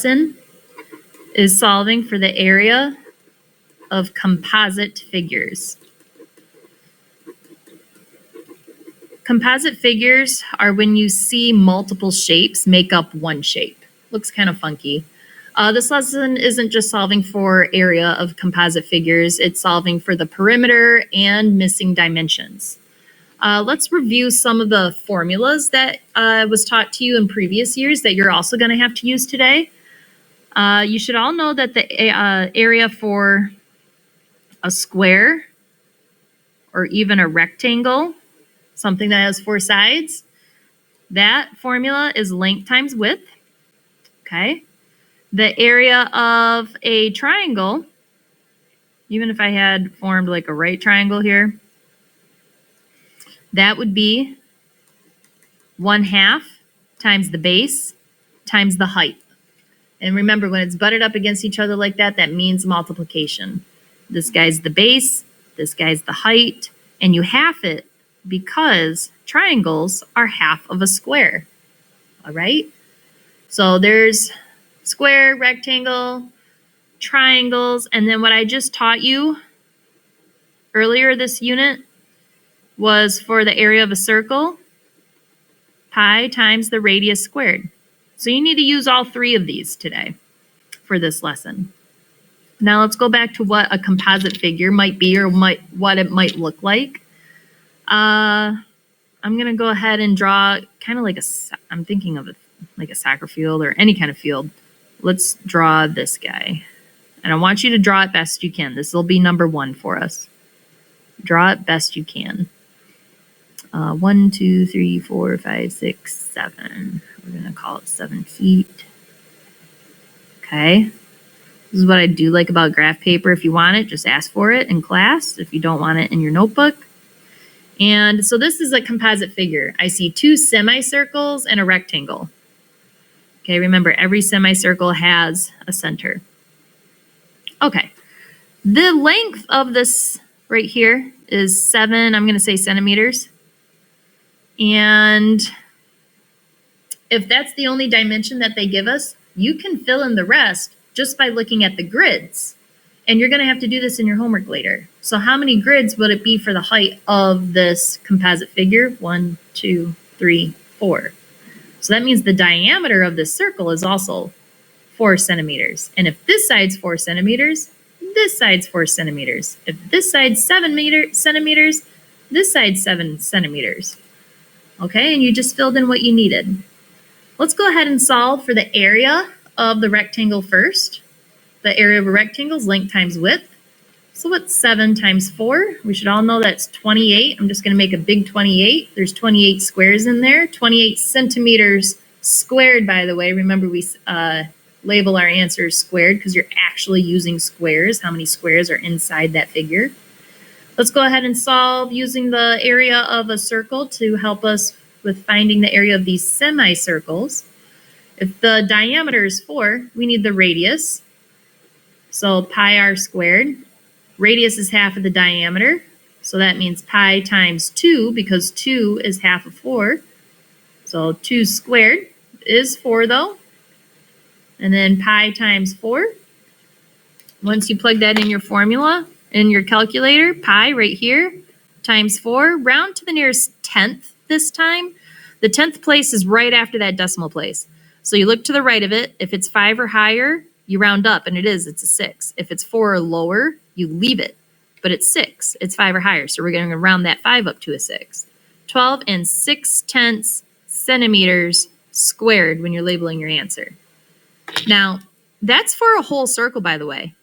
lesson is solving for the area of composite figures. Composite figures are when you see multiple shapes make up one shape. Looks kind of funky. This lesson isn't just solving for area of composite figures, it's solving for the perimeter and missing dimensions. Let's review some of the formulas that was taught to you in previous years that you're also going to have to use today. You should all know that the area for a square or even a rectangle, something that has 4 sides, that formula is length times width. Okay. The area of a triangle, even if I had formed like a right triangle here, that would be 1/2 times the base times the height. And remember, when it's butted up against each other like that, that means multiplication. This guy's the base, this guy's the height, and you half it because triangles are half of a square. All right? So there's square, rectangle, triangles, and then what I just taught you earlier this unit was for the area of a circle, pi times the radius squared. So you need to use all 3 of these today for this lesson. Now let's go back to what a composite figure might be or what it might look like. I'm going to go ahead and draw kind of like I'm thinking of it like a soccer field or any kind of field. Let's draw this guy. And I want you to draw it best you can. This will be number 1 for us. Draw it best you can. 1, 2, 3, 4, 5, 6, 7. We're going to call it 7 feet. Okay. This is what I do like about graph paper. If you want it, just ask for it in class. If you don't want it in your notebook. And so this is a composite figure. I see 2 semicircles and a rectangle. Okay, remember every semicircle has a center. Okay. The length of this right here is 7, I'm going to say centimeters. And if that's the only dimension that they give us, you can fill in the rest just by looking at the grids. And you're going to have to do this in your homework later. So how many grids would it be for the height of this composite figure? 1, 2, 3, 4. So that means the diameter of this circle is also 4 centimeters. And if this side's 4 centimeters, this side's 4 centimeters. If this side's 7 centimeters, this side's 7 centimeters. Okay, and you just filled in what you needed. Let's go ahead and solve for the area of the rectangle first. The area of a rectangle is length times width. So what's 7 times 4? We should all know that's 28. I'm just going to make a big 28. There's 28 squares in there. 28 centimeters squared, by the way. Remember, we label our answers squared because you're actually using squares. How many squares are inside that figure? Let's go ahead and solve using the area of a circle to help us with finding the area of these semicircles. If the diameter is 4, we need the radius. So pi r squared. Radius is half of the diameter. So that means pi times 2 because 2 is half of 4. So 2 squared is 4 though. And then pi times 4. Once you plug that in your formula, in your calculator, pi right here times 4, round to the nearest tenth this time. The 10th place is right after that decimal place. So you look to the right of it. If it's 5 or higher, you round up, and it's a 6. If it's 4 or lower, you leave it. But it's 6. It's 5 or higher, so we're going to round that 5 up to a 6. 12 6/10 centimeters squared when you're labeling your answer. Now, that's for a whole circle, by the way.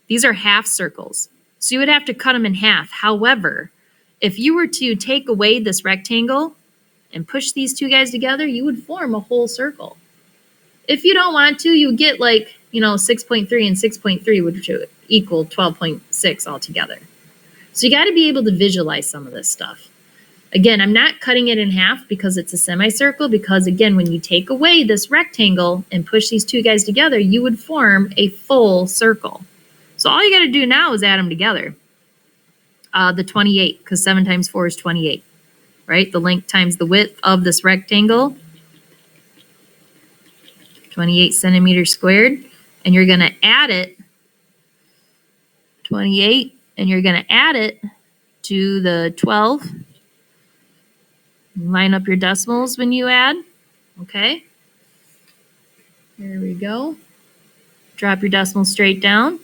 These are half circles. So you would have to cut them in half. However, if you were to take away this rectangle and push these 2 guys together, you would form a whole circle. If you don't want to, you get 6.3 and 6.3, which would equal 12.6 altogether. So you got to be able to visualize some of this stuff. Again, I'm not cutting it in half because it's a semicircle, because again, when you take away this rectangle and push these 2 guys together, you would form a full circle. So all you got to do now is add them together. The 28, because 7 times 4 is 28, right? The length times the width of this rectangle 28 centimeters squared, and you're going to add it, 28, and you're going to add it to the 12. Line up your decimals when you add. Okay. There we go. Drop your decimal straight down.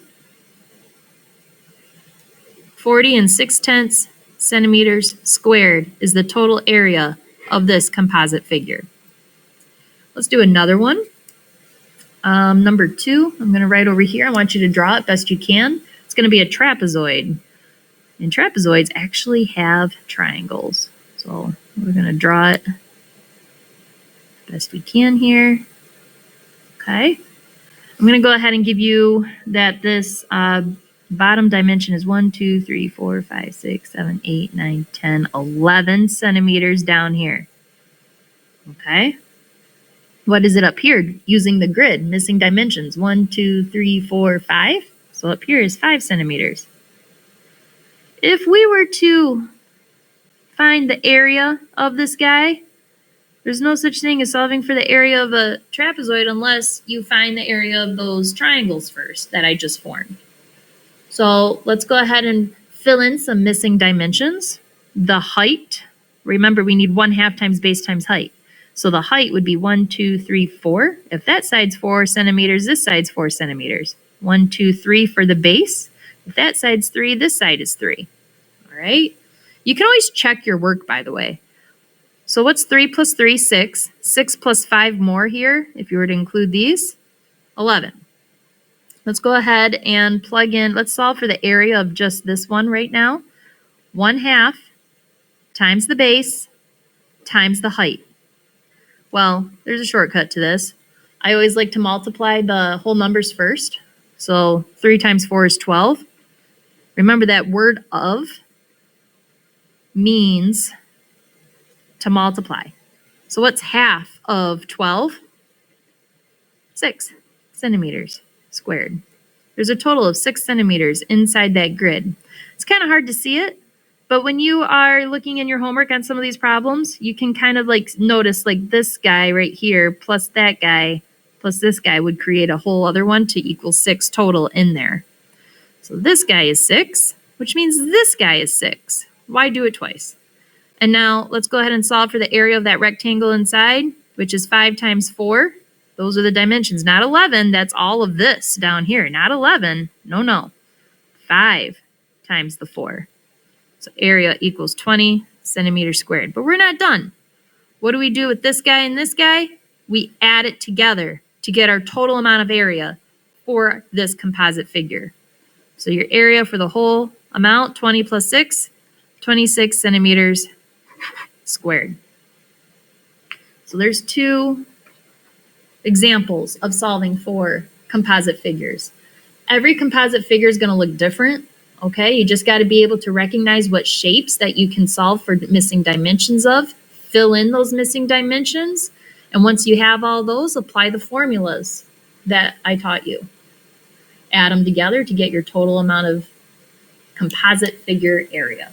40 and 6/10 centimeters squared is the total area of this composite figure. Let's do another one. Number 2, I'm going to write over here. I want you to draw it best you can. It's going to be a trapezoid. And trapezoids actually have triangles. So we're going to draw it best we can here. Okay. I'm going to go ahead and give you that this bottom dimension is 1, 2, 3, 4, 5, 6, 7, 8, 9, 10, 11 centimeters down here. Okay. What is it up here? Using the grid, missing dimensions. 1, 2, 3, 4, 5. So up here is 5 centimeters. If we were to find the area of this guy, there's no such thing as solving for the area of a trapezoid unless you find the area of those triangles first that I just formed. So let's go ahead and fill in some missing dimensions. The height, remember we need 1/2 times base times height. So the height would be 1, 2, 3, 4. If that side's 4 centimeters, this side's 4 centimeters. 1, 2, 3 for the base. If that side's 3, this side is 3. All right. You can always check your work, by the way. So what's 3 plus 3? 6. 6 plus 5 more here, if you were to include these, 11. Let's go ahead and plug in. Let's solve for the area of just this one right now. 1/2 times the base times the height. Well, there's a shortcut to this. I always like to multiply the whole numbers first. So 3 times 4 is 12. Remember that word of means to multiply. So what's half of 12? 6 centimeters squared. There's a total of 6 centimeters inside that grid. It's kind of hard to see it, but when you are looking in your homework on some of these problems, you can kind of like notice like this guy right here plus that guy plus this guy would create a whole other one to equal 6 total in there. So this guy is 6, which means this guy is 6. Why do it twice? And now let's go ahead and solve for the area of that rectangle inside, which is 5 times 4. Those are the dimensions, not 11. That's all of this down here, not 11. No. 5 times the 4. So area equals 20 centimeters squared. But we're not done. What do we do with this guy and this guy? We add it together to get our total amount of area for this composite figure. So your area for the whole amount, 20 plus 6, 26 centimeters squared. So there's 2 examples of solving for composite figures. Every composite figure is going to look different. Okay, you just got to be able to recognize what shapes that you can solve for missing dimensions of, fill in those missing dimensions, and once you have all those, apply the formulas that I taught you. Add them together to get your total amount of composite figure area.